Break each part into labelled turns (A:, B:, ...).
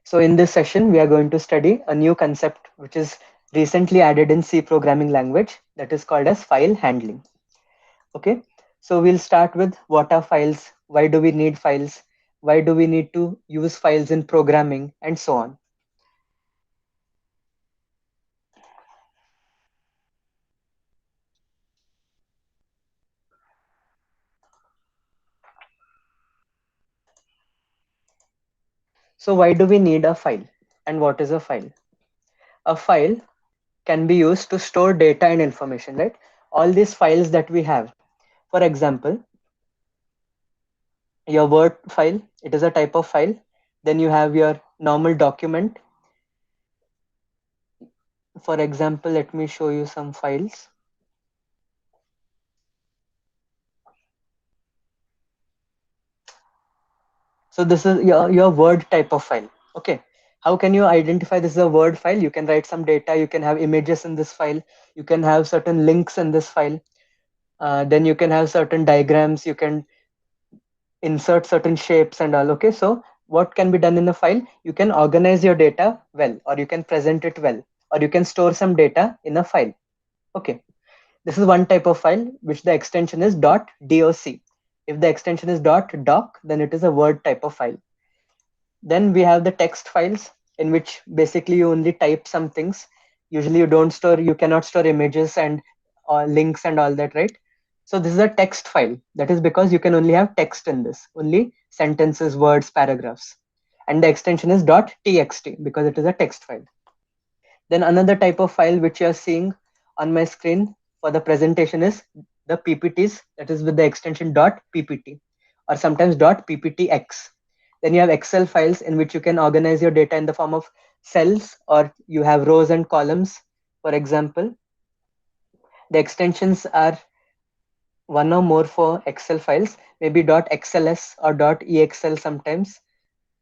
A: So in this session, we are going to study a new concept which is recently added in C programming language, that is called as file handling. Okay, so we'll start with what are files, why do we need files, why do we need to use files in programming, and so on. So why do we need a file, and what is a file? A file can be used to store data and information, right? All these files that we have, for example, your Word file, it is a type of file. Then you have your normal document. For example, let me show you some files. So this is your Word type of file. Okay. How can you identify this is a Word file? You can write some data, you can have images in this file, you can have certain links in this file. Then you can have certain diagrams, you can insert certain shapes and all. Okay. So what can be done in a file? You can organize your data well, or you can present it well, or you can store some data in a file. Okay. This is one type of file which the extension is .doc. If the extension is .doc, then it is a Word type of file. Then we have the text files, in which basically you only type some things. Usually you cannot store images and links and all that, right? So this is a text file. That is because you can only have text in this, only sentences, words, paragraphs. And the extension is .txt because it is a text file. Then another type of file which you are seeing on my screen for the presentation is the PPTs, that is with the extension .ppt or sometimes .pptx. Then you have Excel files in which you can organize your data in the form of cells, or you have rows and columns. For example, the extensions are one or more for Excel files, maybe .xls or .exl sometimes.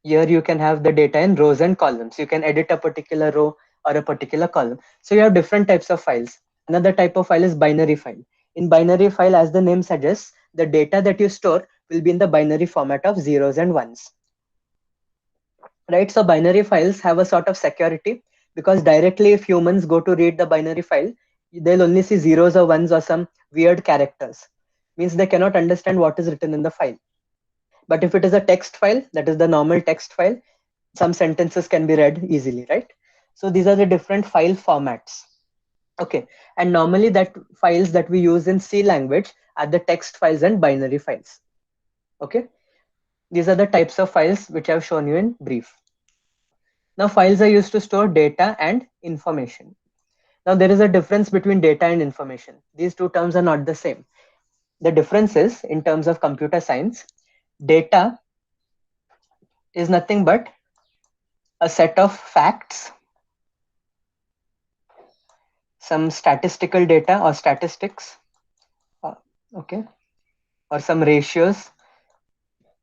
A: Here you can have the data in rows and columns. You can edit a particular row or a particular column. So you have different types of files. Another type of file is binary file. In binary file, as the name suggests, the data that you store will be in the binary format of zeros and ones. Right? So binary files have a sort of security, because directly if humans go to read the binary file, they'll only see zeros or ones or some weird characters. Means they cannot understand what is written in the file. But if it is a text file, that is the normal text file, some sentences can be read easily, right? So these are the different file formats. Okay, and normally that files that we use in C language are the text files and binary files. Okay, these are the types of files which I've shown you in brief. Now files are used to store data and information. Now there is a difference between data and information. These two terms are not the same. The difference is, in terms of computer science, data is nothing but a set of facts, some statistical data or statistics, uh, okay, or some ratios.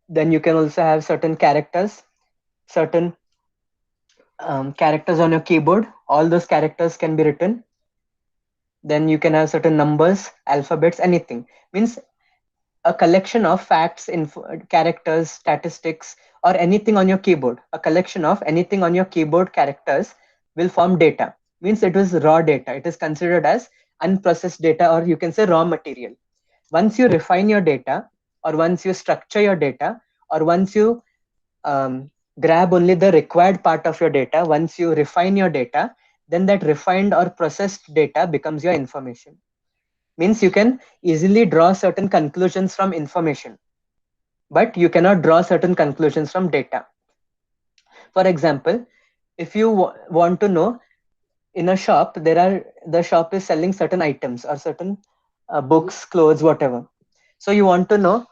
A: Then you can also have certain characters, certain characters on your keyboard. All those characters can be written. Then you can have certain numbers, alphabets, anything. Means a collection of facts, characters, statistics, or anything on your keyboard. A collection of anything on your keyboard characters will form data. Means it is raw data. It is considered as unprocessed data, or you can say raw material. Once you refine your data, or once you structure your data, or once you grab only the required part of your data, once you refine your data, then that refined or processed data becomes your information. Means you can easily draw certain conclusions from information, but you cannot draw certain conclusions from data. For example, if you want to know, in a shop, the shop is selling certain items or certain books, clothes, whatever. So you want to know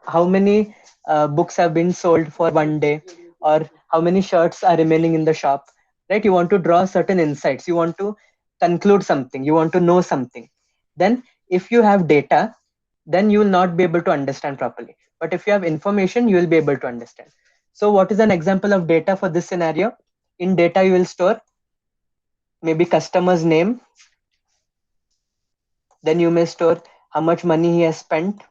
A: how many books have been sold for one day, or how many shirts are remaining in the shop, right? You want to draw certain insights, you want to conclude something, you want to know something. Then if you have data, then you will not be able to understand properly, but if you have information, you will be able to understand. So what is an example of data for this scenario? In data, you will store maybe customer's name, then you may store how much money he has spent,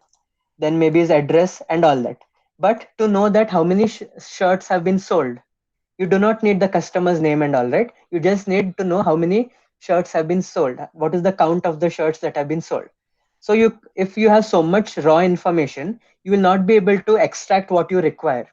A: then maybe his address and all that. But to know that how many shirts have been sold, You do not need the customer's name and all, right? You just need to know how many shirts have been sold, what is the count of the shirts that have been sold. So you, if you have so much raw information, you will not be able to extract what you require.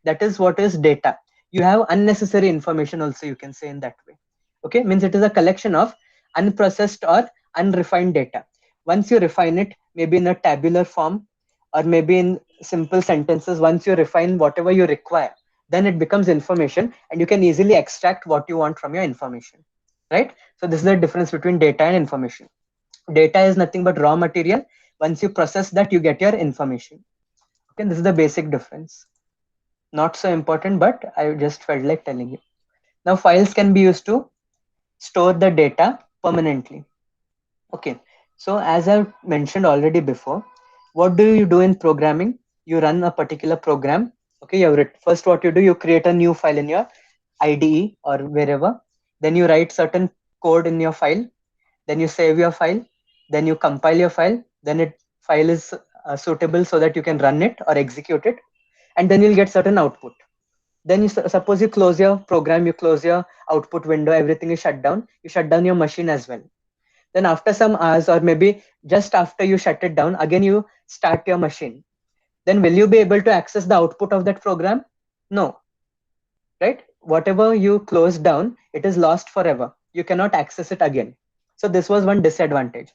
A: That is what is data. You have unnecessary information also, you can say in that way. Okay, means it is a collection of unprocessed or unrefined data. Once you refine it, maybe in a tabular form or maybe in simple sentences, once you refine whatever you require, then it becomes information and you can easily extract what you want from your information, right? So this is the difference between data and information. Data is nothing but raw material. Once you process that, you get your information. Okay, this is the basic difference. Not so important, but I just felt like telling you. Now files can be used to store the data permanently. Okay, so as I've mentioned already before, what do you do in programming? You run a particular program. Okay, first what you do, you create a new file in your IDE or wherever. Then you write certain code in your file. Then you save your file. Then you compile your file. Then it file is suitable so that you can run it or execute it. And then you'll get certain output. Then you suppose you close your program, you close your output window, everything is shut down. You shut down your machine as well. Then after some hours or maybe just after you shut it down, again you start your machine. Then will you be able to access the output of that program? No, right? Whatever you close down, it is lost forever. You cannot access it again. So this was one disadvantage.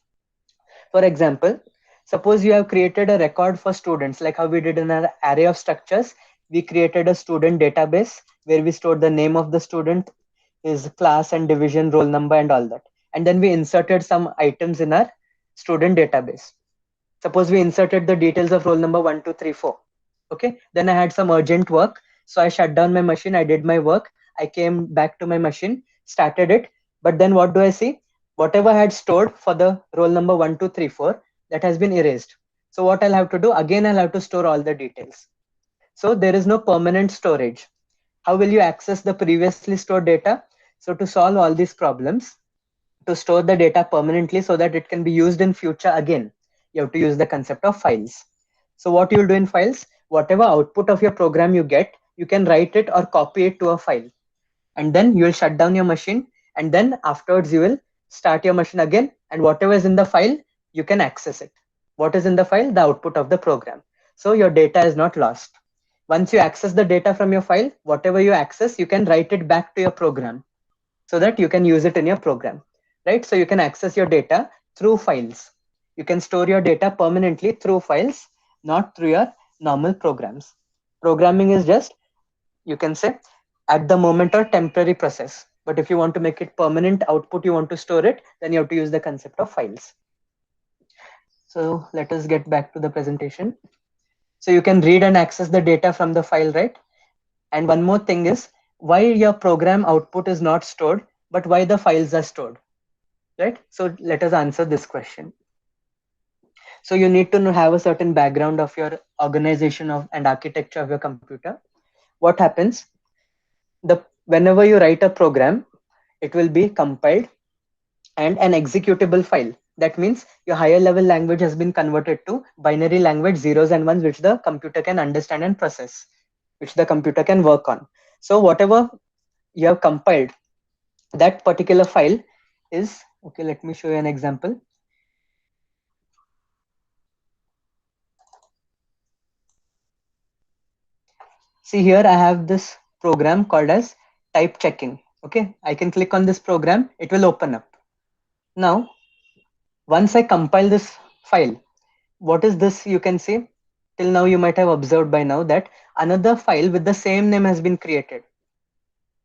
A: For example, suppose you have created a record for students, like how we did in an array of structures. We created a student database where we stored the name of the student, his class and division, roll number, and all that. And then we inserted some items in our student database. Suppose we inserted the details of roll number 1234. Okay, then I had some urgent work. So I shut down my machine, I did my work, I came back to my machine, started it. But then what do I see? Whatever I had stored for the roll number 1234, that has been erased. So what I'll have to do, again, I'll have to store all the details. So there is no permanent storage. How will you access the previously stored data? So to solve all these problems, to store the data permanently so that it can be used in future again, you have to use the concept of files. So what you will do in files, whatever output of your program you get, you can write it or copy it to a file. And then you will shut down your machine. And then afterwards you will start your machine again. And whatever is in the file, you can access it. What is in the file? The output of the program. So your data is not lost. Once you access the data from your file, whatever you access, you can write it back to your program so that you can use it in your program, right? So you can access your data through files. You can store your data permanently through files, not through your normal programs. Programming is just, you can say, at the moment or temporary process. But if you want to make it permanent output, you want to store it, then you have to use the concept of files. So let us get back to the presentation. So you can read and access the data from the file, right? And one more thing is why your program output is not stored, but why the files are stored, right? So let us answer this question. So you need to have a certain background of your organization of and architecture of your computer. What happens? Whenever you write a program, it will be compiled and an executable file. That means your higher level language has been converted to binary language, zeros and ones, which the computer can understand and process, which the computer can work on. So whatever you have compiled, that particular file is, okay, let me show you an example. See here, I have this program called as type checking. Okay, I can click on this program, it will open up. Now, once I compile this file, what is this? You can see, till now you might have observed by now that another file with the same name has been created,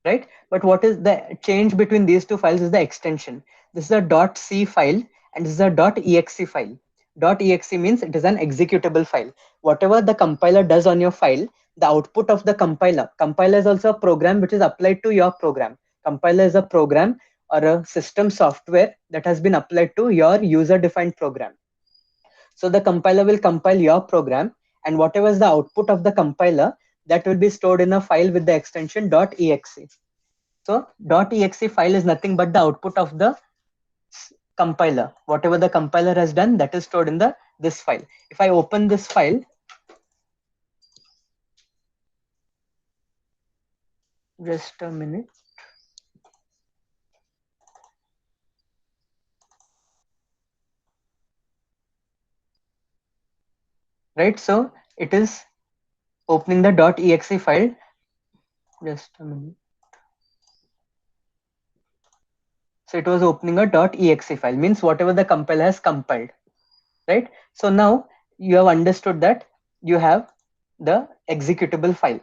A: right? But what is the change between these two files is the extension. This is a .c file and this is a .exe file. .exe means it is an executable file. Whatever the compiler does on your file, the output of the compiler is also a program which is applied to your program. Compiler is a program or a system software that has been applied to your user defined program. So the compiler will compile your program, and whatever is the output of the compiler, that will be stored in a file with the extension .exe. So .exe file is nothing but the output of the compiler. Whatever the compiler has done, that is stored in this file. If I open this file, Just a minute. Right, so it is opening the .exe file. Just a minute. So it was opening a .exe file, means whatever the compiler has compiled, right? So now you have understood that you have the executable file.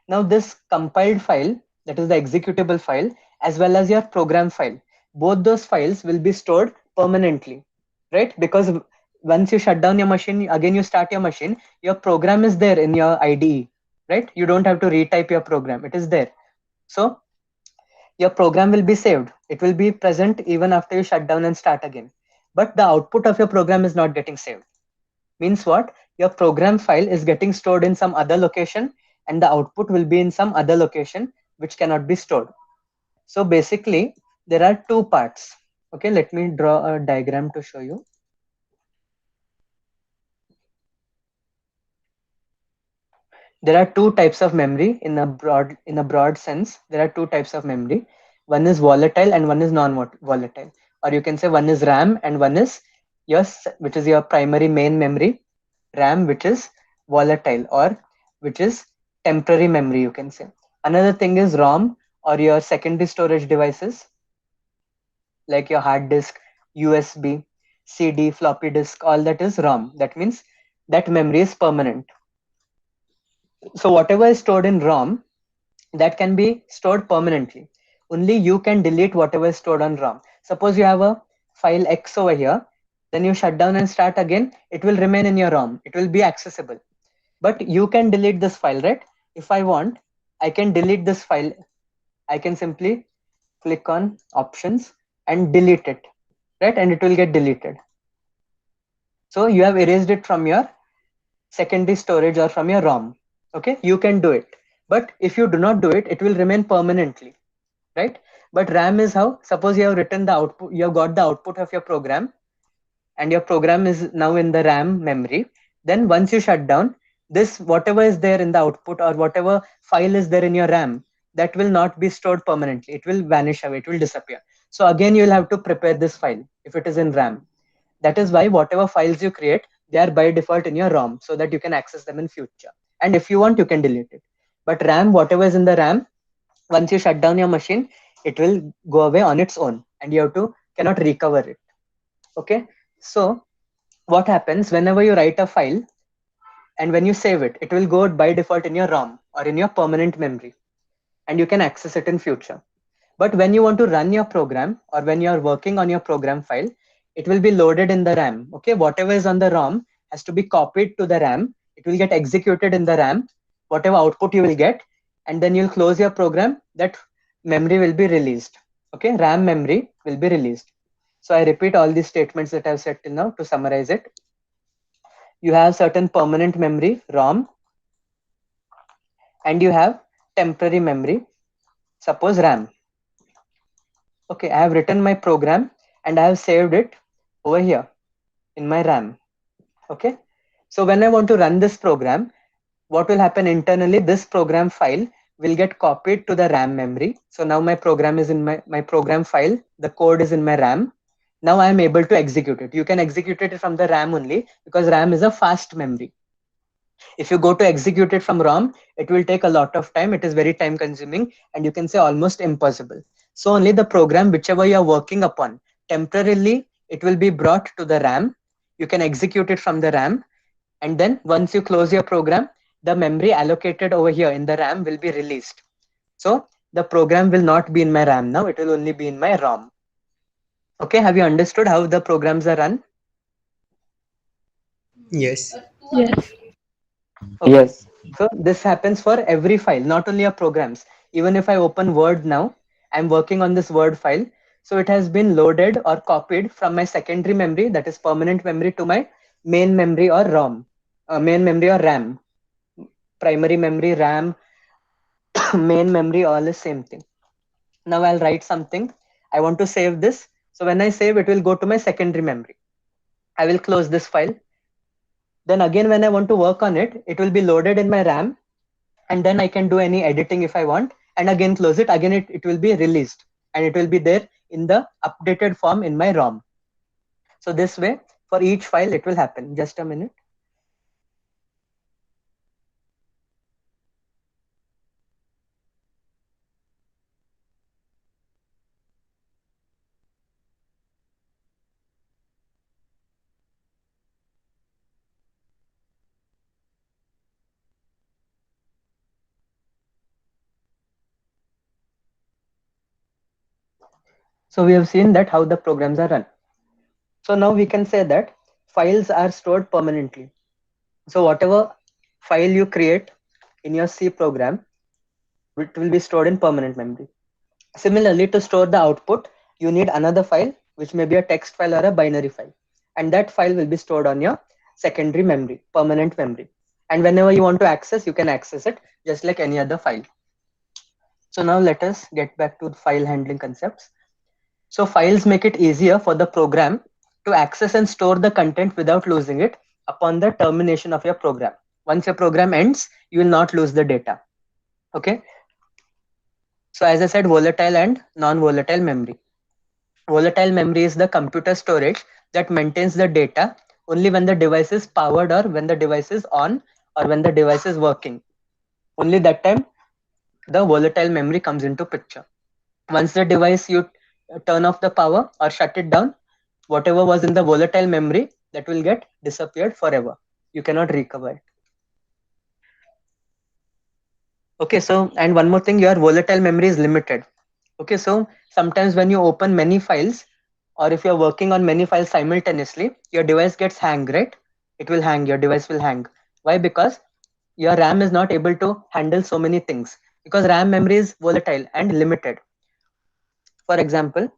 A: Now this compiled file, that is the executable file, as well as your program file, both those files will be stored permanently, right? Because once you shut down your machine, again you start your machine, your program is there in your IDE, right? You don't have to retype your program, it is there. So your program will be saved. It will be present even after you shut down and start again. But the output of your program is not getting saved. Means what? Your program file is getting stored in some other location and the output will be in some other location which cannot be stored. So basically, there are two parts. Okay, let me draw a diagram to show you. There are two types of memory in a broad sense. There are two types of memory. One is volatile and one is non-volatile. Or you can say one is RAM and one is which is your primary main memory, RAM, which is volatile or which is temporary memory, you can say. Another thing is ROM, or your secondary storage devices like your hard disk, USB, CD, floppy disk, all that is ROM. That means that memory is permanent. So whatever is stored in ROM, that can be stored permanently. Only you can delete whatever is stored on ROM. Suppose you have a file X over here, then you shut down and start again, it will remain in your ROM. It will be accessible. But you can delete this file, right? If I want, I can delete this file. I can simply click on options and delete it, right? And it will get deleted. So you have erased it from your secondary storage or from your ROM. Okay, you can do it. But if you do not do it, it will remain permanently, right? But RAM is how, suppose you have written the output, you have got the output of your program and your program is now in the RAM memory. Then once you shut down, this whatever is there in the output or whatever file is there in your RAM, that will not be stored permanently. It will vanish away, it will disappear. So again, you'll have to prepare this file if it is in RAM. That is why whatever files you create, they are by default in your ROM so that you can access them in future. And if you want, you can delete it. But RAM, whatever is in the RAM, once you shut down your machine, it will go away on its own and you have to cannot recover it. Okay. So what happens whenever you write a file and when you save it, it will go by default in your ROM or in your permanent memory and you can access it in future. But when you want to run your program or when you're working on your program file, it will be loaded in the RAM. Okay, whatever is on the ROM has to be copied to the RAM. It will get executed in the RAM, whatever output you will get, and then you'll close your program. That memory will be released. Okay, RAM memory will be released. So I repeat all these statements that I've said till now to summarize it. You have certain permanent memory, ROM, and you have temporary memory, suppose RAM. Okay, I have written my program and I have saved it over here in my RAM. Okay, so when I want to run this program, what will happen internally? This program file will get copied to the RAM memory. So now my program is in my program file, the code is in my RAM. Now I am able to execute it. You can execute it from the RAM only because RAM is a fast memory. If you go to execute it from ROM, it will take a lot of time. It is very time consuming and you can say almost impossible. So only the program, whichever you are working upon, temporarily it will be brought to the RAM. You can execute it from the RAM. And then once you close your program, the memory allocated over here in the RAM will be released. So the program will not be in my RAM now. It will only be in my ROM. Okay, have you understood how the programs are run?
B: Yes.
C: Yes.
A: Okay, so this happens for every file, not only your programs. Even if I open Word now, I'm working on this Word file. So it has been loaded or copied from my secondary memory, that is permanent memory, to my main memory or ROM, main memory or RAM. Primary memory, RAM, main memory, all is same thing. Now I'll write something. I want to save this. So when I save, it will go to my secondary memory. I will close this file. Then again, when I want to work on it, it will be loaded in my RAM and then I can do any editing if I want. and again close it, again it will be released and it will be there in the updated form in my ROM. So this way, for each file, it will happen. Just a minute. So we have seen that how the programs are run. So now we can say that files are stored permanently. So whatever file you create in your C program, it will be stored in permanent memory. Similarly, to store the output, you need another file, which may be a text file or a binary file. And that file will be stored on your secondary memory, permanent memory. And whenever you want to access, you can access it just like any other file. So now let us get back to file handling concepts. So files make it easier for the program to access and store the content without losing it upon the termination of your program. Once your program ends, you will not lose the data. Okay. So as I said, volatile and non-volatile memory. Volatile memory is the computer storage that maintains the data only when the device is powered or when the device is on or when the device is working. Only that time the volatile memory comes into picture. Once the device you turn off the power or shut it down, whatever was in the volatile memory that will get disappeared forever. You cannot recover it. Okay, so and one more thing, your volatile memory is limited. Okay, so sometimes when you open many files or if you're working on many files simultaneously, your device gets hang, right? It will hang, your device will hang. Why? Because your RAM is not able to handle so many things because RAM memory is volatile and limited. For example,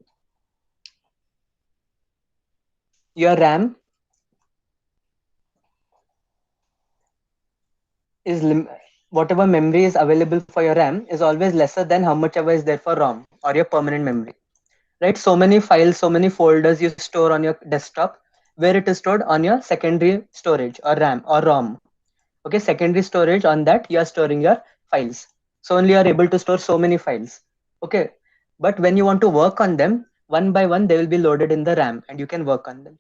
A: your RAM is whatever memory is available for your RAM is always lesser than how much ever is there for ROM or your permanent memory. Right? So many files, so many folders you store on your desktop where it is stored on your secondary storage or RAM or ROM. Okay, secondary storage, on that you are storing your files. So only you are able to store so many files. Okay, but when you want to work on them one by one, they will be loaded in the RAM and you can work on them.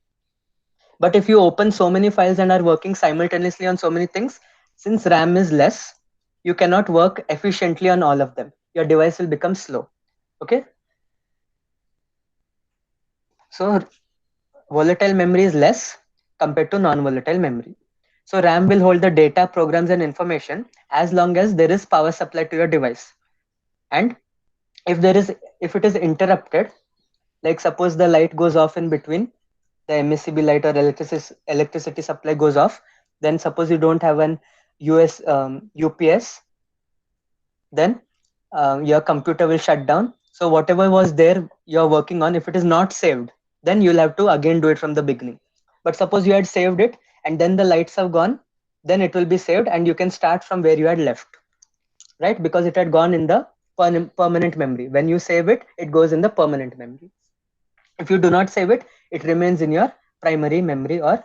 A: But if you open so many files and are working simultaneously on so many things, since RAM is less, you cannot work efficiently on all of them. Your device will become slow. Okay. So volatile memory is less compared to non-volatile memory. So RAM will hold the data, programs, and information as long as there is power supply to your device. And if there is, if it is interrupted, like suppose the light goes off in between, the MSCB light or electricity supply goes off, then suppose you don't have an UPS, then your computer will shut down. So whatever was there you're working on, if it is not saved, then you'll have to again do it from the beginning. But suppose you had saved it and then the lights have gone, then it will be saved and you can start from where you had left, right? Because it had gone in the permanent memory. When you save it, it goes in the permanent memory. If you do not save it, it remains in your primary memory or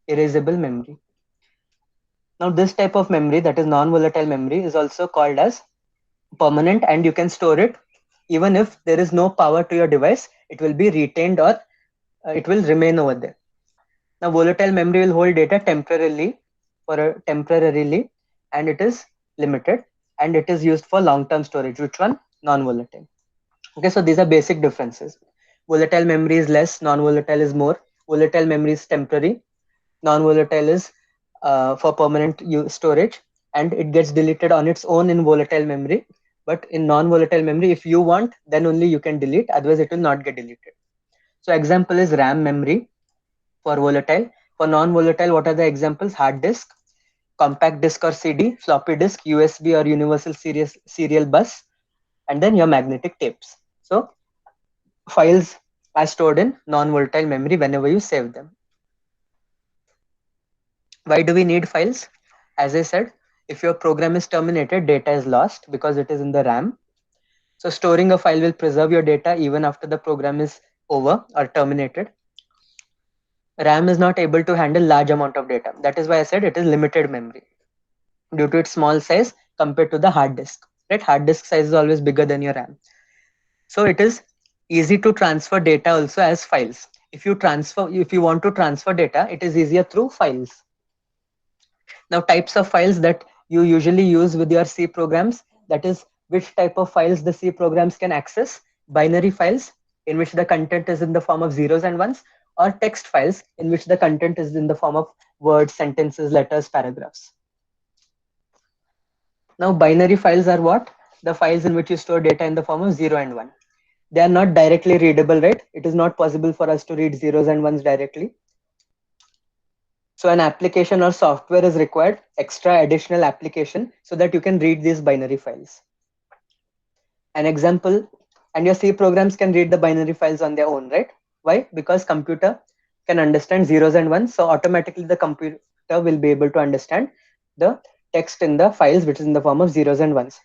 A: erasable memory. Now this type of memory, that is non-volatile memory, is also called as permanent, and you can store it even if there is no power to your device. It will be retained or it will remain over there. Now volatile memory will hold data temporarily, and it is limited, and it is used for long-term storage. Which one? Non-volatile. Okay, so these are basic differences. Volatile memory is less, non-volatile is more. Volatile memory is temporary, non-volatile is for permanent storage, and it gets deleted on its own in volatile memory. But in non-volatile memory, if you want, then only you can delete, otherwise it will not get deleted. So example is RAM memory for volatile. For non-volatile, what are the examples? Hard disk, compact disk or CD, floppy disk, USB or universal serial bus, and then your magnetic tapes. So files are stored in non-volatile memory whenever you save them. Why do we need files? As I said, if your program is terminated, data is lost because it is in the RAM. So storing a file will preserve your data even after the program is over or terminated. RAM is not able to handle large amount of data. That is why I said it is limited memory due to its small size compared to the hard disk. right? Hard disk size is always bigger than your RAM. So it is easy to transfer data also as files. If you want to transfer data, it is easier through files. Now, types of files that you usually use with your C programs, that is, which type of files the C programs can access: binary files, in which the content is in the form of zeros and ones, or text files, in which the content is in the form of words, sentences, letters, paragraphs. Now, binary files are what? The files in which you store data in the form of 0 and 1. They are not directly readable, right? It is not possible for us to read zeros and ones directly. So an application or software is required, extra additional application, so that you can read these binary files. An example, and your C programs can read the binary files on their own, right? Why? Because computer can understand zeros and ones, so automatically the computer will be able to understand the text in the files, which is in the form of zeros and ones.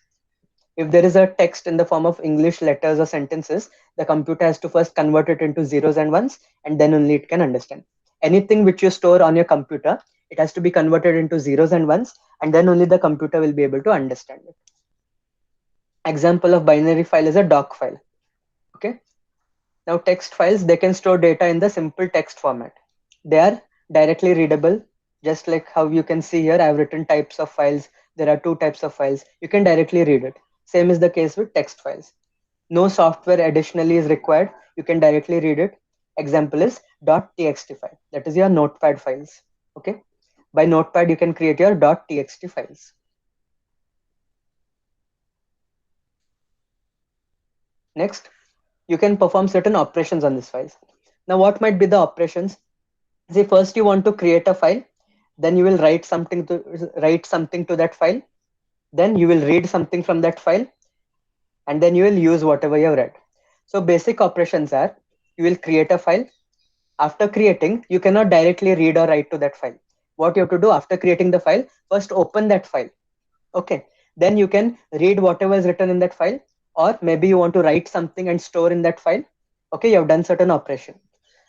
A: If there is a text in the form of English letters or sentences, the computer has to first convert it into zeros and ones, and then only it can understand. Anything which you store on your computer, it has to be converted into zeros and ones, and then only the computer will be able to understand it. Example of binary file is a doc file. Okay. Now text files, they can store data in the simple text format. They are directly readable, just like how you can see here. I've written types of files. There are two types of files. You can directly read it. Same is the case with text files. No software additionally is required. You can directly read it. Example is .txt file. That is your notepad files. Okay. By notepad, you can create your .txt files. Next, you can perform certain operations on these files. Now, what might be the operations? Say first you want to create a file, then you will write something to that file, then you will read something from that file, and then you will use whatever you have read. So basic operations are: you will create a file. After creating, you cannot directly read or write to that file. What you have to do after creating the file, first open that file. Okay. Then you can read whatever is written in that file, or maybe you want to write something and store in that file. Okay, you have done certain operation.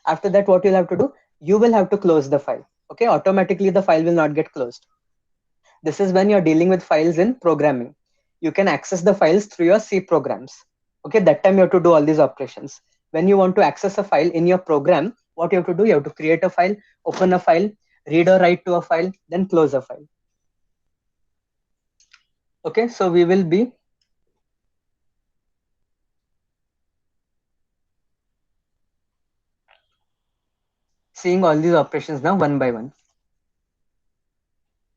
A: After that, what you'll have to do, you will have to close the file. Okay, automatically the file will not get closed. This is when you're dealing with files in programming. You can access the files through your C programs. Okay, that time you have to do all these operations. When you want to access a file in your program, what you have to do, you have to create a file, open a file, read or write to a file, then close a file. Okay, so we will be seeing all these operations now one by one.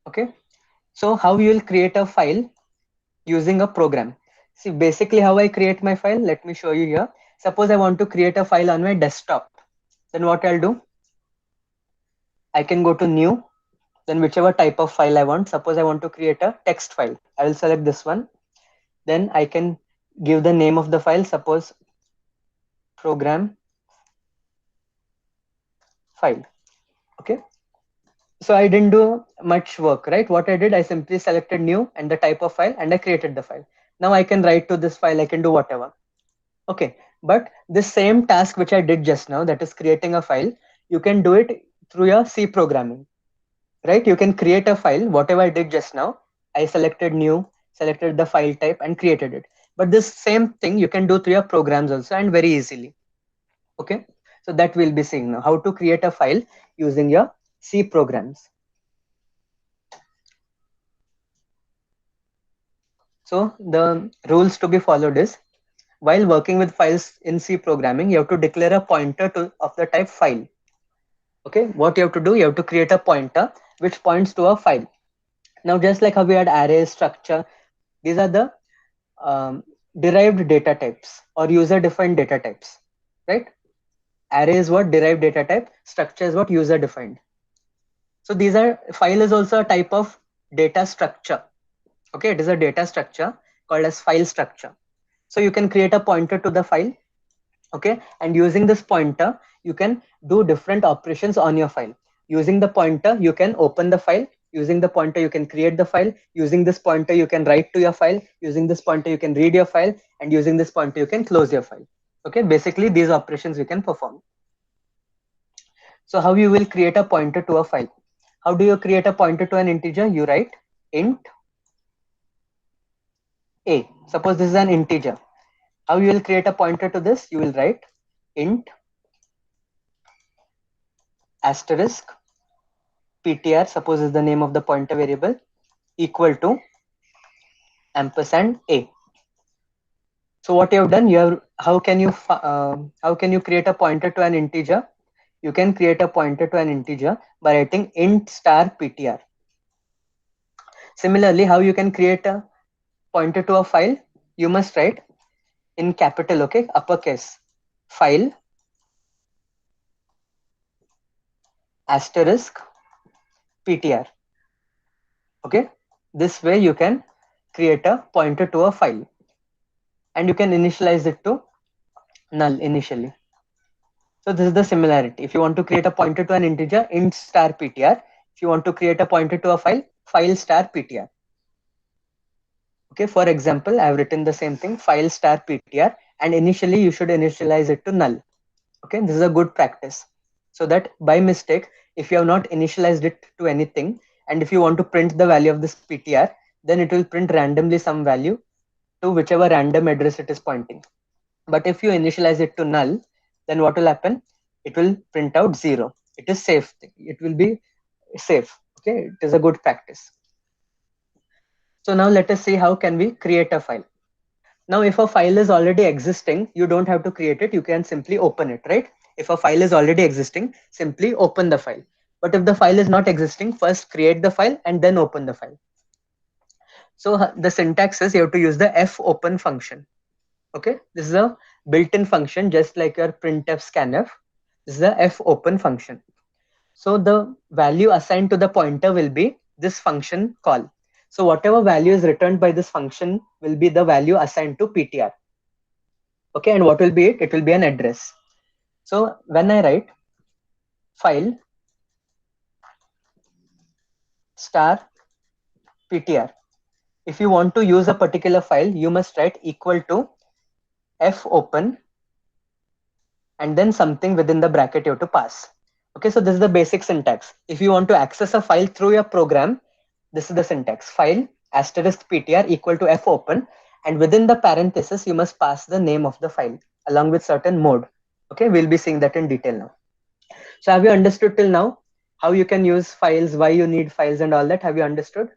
A: Okay, so how you will create a file using a program. See, basically how I create my file, let me show you here. Suppose I want to create a file on my desktop. Then what I'll do, I can go to new, then whichever type of file I want. Suppose I want to create a text file. I will select this one. Then I can give the name of the file, suppose program file. Okay. So I didn't do much work, right? What I did, I simply selected new and the type of file, and I created the file. Now I can write to this file, I can do whatever. Okay, but this same task which I did just now, that is creating a file, you can do it through your C programming, right? You can create a file, whatever I did just now. I selected new, selected the file type, and created it. But this same thing you can do through your programs also, and very easily. Okay, so that we'll be seeing now, how to create a file using your C programs. So the rules to be followed is, while working with files in C programming, you have to declare a pointer of the type file. Okay, what you have to do, you have to create a pointer which points to a file. Now, just like how we had array, structure, these are the derived data types or user defined data types, right? Array is what? Derived data type. Structure is what? User defined. So these are, file is also a type of data structure. Okay, it is a data structure called as file structure. So you can create a pointer to the file. Okay, and using this pointer, you can do different operations on your file. Using the pointer, you can open the file. Using the pointer, you can create the file. Using this pointer, you can write to your file. Using this pointer, you can read your file. And using this pointer, you can close your file. Okay, basically these operations you can perform. So how you will create a pointer to a file? How do you create a pointer to an integer? You write int A. Suppose this is an integer. How you will create a pointer to this? You will write int asterisk ptr, suppose is the name of the pointer variable, equal to ampersand A. So what you have done, you have, how can you create a pointer to an integer? You can create a pointer to an integer by writing int star ptr. Similarly, how you can create a pointer to a file? You must write in capital, okay, uppercase, file asterisk ptr. Okay, this way you can create a pointer to a file, and you can initialize it to null initially. So this is the similarity. If you want to create a pointer to an integer, int star ptr. If you want to create a pointer to a file, file star ptr. Okay, for example, I have written the same thing, file star ptr, and initially you should initialize it to null. Okay, this is a good practice, so that by mistake, if you have not initialized it to anything, and if you want to print the value of this ptr, then it will print randomly some value to whichever random address it is pointing. But if you initialize it to null, then what will happen? It will print out 0. It is safe. It will be safe. Okay, it is a good practice. So now let us see how can we create a file. Now, if a file is already existing, you don't have to create it. You can simply open it, right? If a file is already existing, simply open the file. But if the file is not existing, first create the file and then open the file. So the syntax is you have to use the fopen function. Okay, this is a built-in function, just like your printf scanf. This is a fopen function. So the value assigned to the pointer will be this function call. So whatever value is returned by this function will be the value assigned to ptr. Okay, and what will be it? It will be an address. So when I write file star ptr, if you want to use a particular file, you must write equal to fopen and then something within the bracket you have to pass. Okay, so this is the basic syntax. If you want to access a file through your program, this is the syntax, file asterisk ptr equal to fopen, and within the parenthesis you must pass the name of the file along with certain mode. Okay, we'll be seeing that in detail now. So have you understood till now how you can use files, why you need files and all that? Have you understood?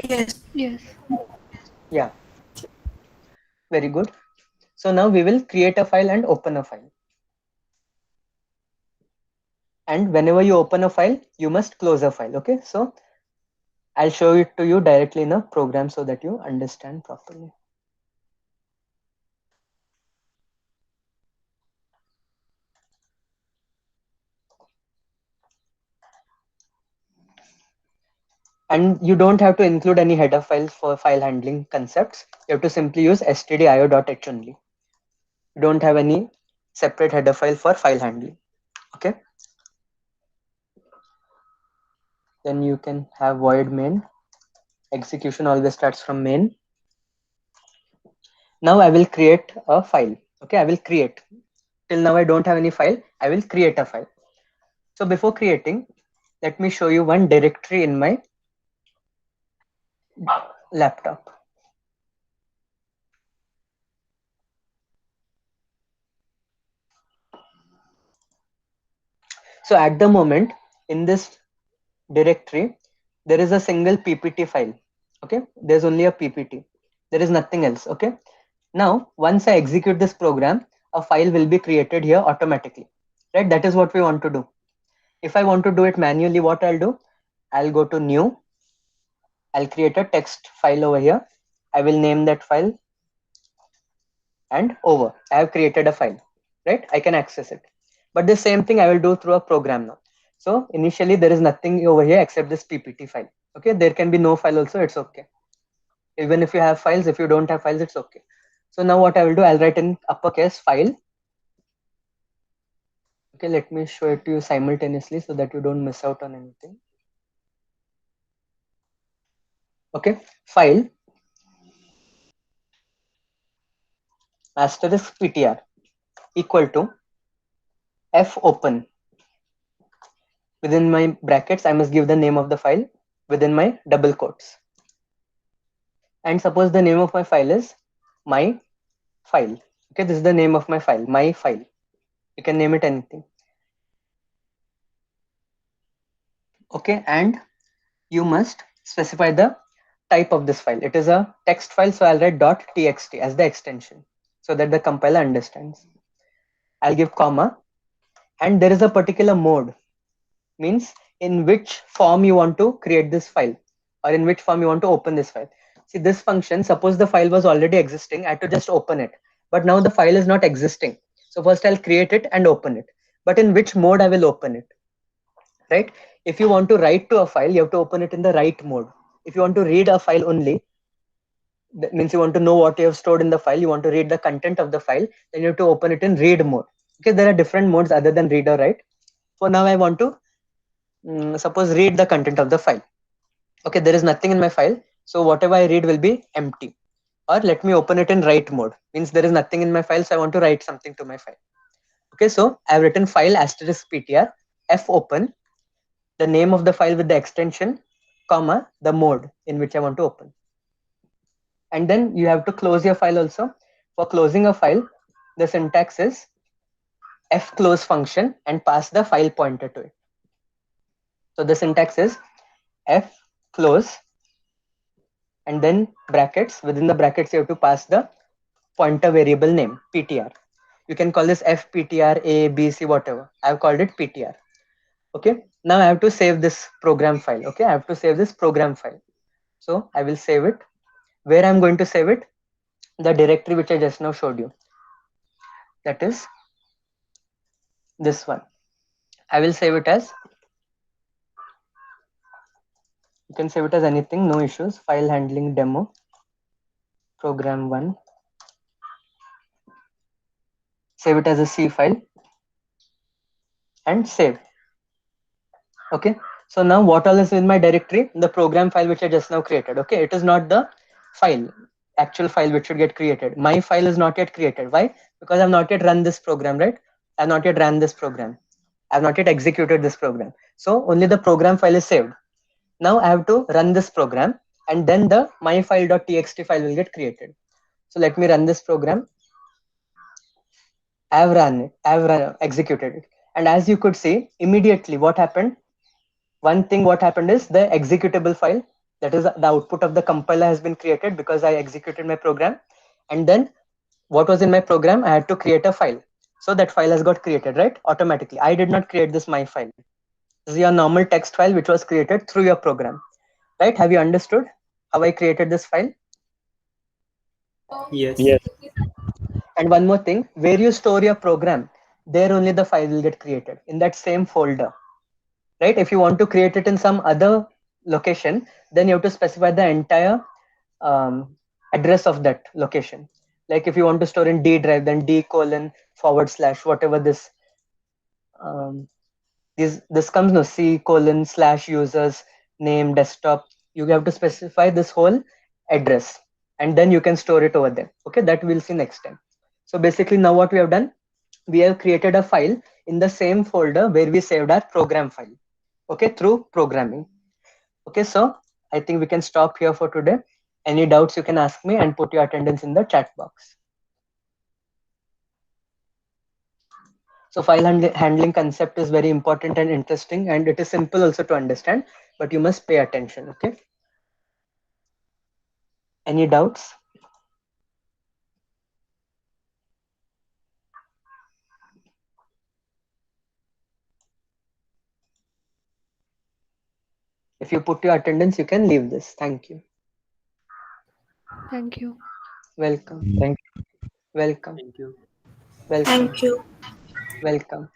B: Yes.
C: Yes.
A: Yeah, very good. So now we will create a file and open a file. And whenever you open a file, you must close a file. Okay, so I'll show it to you directly in a program so that you understand properly. And you don't have to include any header files for file handling concepts. You have to simply use stdio.h only. You don't have any separate header file for file handling. Okay. Then you can have void main. Execution always starts from main. Now I will create a file. Okay, I will create. Till now I don't have any file. I will create a file. So before creating, let me show you one directory in my laptop. So at the moment in this directory, there is a single ppt file. Okay, there's only a ppt. There is nothing else. Okay. Now, once I execute this program, a file will be created here automatically. Right? That is what we want to do. If I want to do it manually, what I'll do? I'll go to new. I'll create a text file over here. I will name that file and over. I have created a file. Right? I can access it. But the same thing I will do through a program now. So initially there is nothing over here except this ppt file. Okay, there can be no file also, it's okay. Even if you have files, if you don't have files, it's okay. So now what I will do, I'll write in uppercase file. Okay, let me show it to you simultaneously so that you don't miss out on anything. Okay, file asterisk ptr equal to fopen. Within my brackets, I must give the name of the file within my double quotes. And suppose the name of my file is my file. Okay, this is the name of my file, my file. You can name it anything. Okay, and you must specify the type of this file. It is a text file, so I'll write .txt as the extension so that the compiler understands. I'll give comma, and there is a particular mode, means in which form you want to create this file or in which form you want to open this file. See, this function, suppose the file was already existing, I had to just open it, but now the file is not existing. So first I'll create it and open it, but in which mode I will open it, right? If you want to write to a file, you have to open it in the write mode. If you want to read a file only, that means you want to know what you have stored in the file, you want to read the content of the file, then you have to open it in read mode. Okay, there are different modes other than read or write. For now I want to suppose read the content of the file. Okay, there is nothing in my file, so whatever I read will be empty. Or let me open it in write mode, means there is nothing in my file, so I want to write something to my file. Okay, so I've written file asterisk ptr f open, the name of the file with the extension, comma, the mode in which I want to open. And then you have to close your file also. For closing a file, the syntax is fclose function and pass the file pointer to it. So the syntax is fclose and then brackets. Within the brackets, you have to pass the pointer variable name ptr. You can call this fptr, a, b, c, whatever. I've called it ptr. Okay. Now I have to save this program file. Okay, I have to save this program file. So I will save it. Where I'm going to save it? The directory which I just now showed you. That is this one. I will save it as, you can save it as anything, no issues. File handling demo, program 1. Save it as a C file and save. Okay. So now what all is in my directory? The program file which I just now created. Okay. It is not the file, actual file which should get created. My file is not yet created. Why? Because I've not yet run this program, right? I've not yet ran this program. I've not yet executed this program. So only the program file is saved. Now I have to run this program and then the myfile.txt file will get created. So let me run this program. I have run it. I have executed it. And as you could see, immediately what happened? One thing what happened is the executable file, that is the output of the compiler, has been created because I executed my program. And then what was in my program? I had to create a file. So that file has got created, right? Automatically. I did not create this my file. This is your normal text file which was created through your program, right? Have you understood how I created this file?
B: Yes.
C: Yes.
A: And one more thing, where you store your program, there only the file will get created in that same folder, right? If you want to create it in some other location, then you have to specify the entire address of that location. Like if you want to store in D drive, then D colon forward slash whatever this um, this comes, no, C colon slash users name desktop. You have to specify this whole address and then you can store it over there. Okay, that we'll see next time. So basically now what we have done, we have created a file in the same folder where we saved our program file, okay, through programming. Okay, so I think we can stop here for today. Any doubts you can ask me and put your attendance in the chat box. So file handling concept is very important and interesting, and it is simple also to understand, but you must pay attention. Okay, any doubts? If you put your attendance, you can leave this. Thank you.
D: Thank you.
A: Welcome.
C: Thank
A: Welcome.
B: Thank you.
A: Welcome.
E: Thank you.
A: Welcome.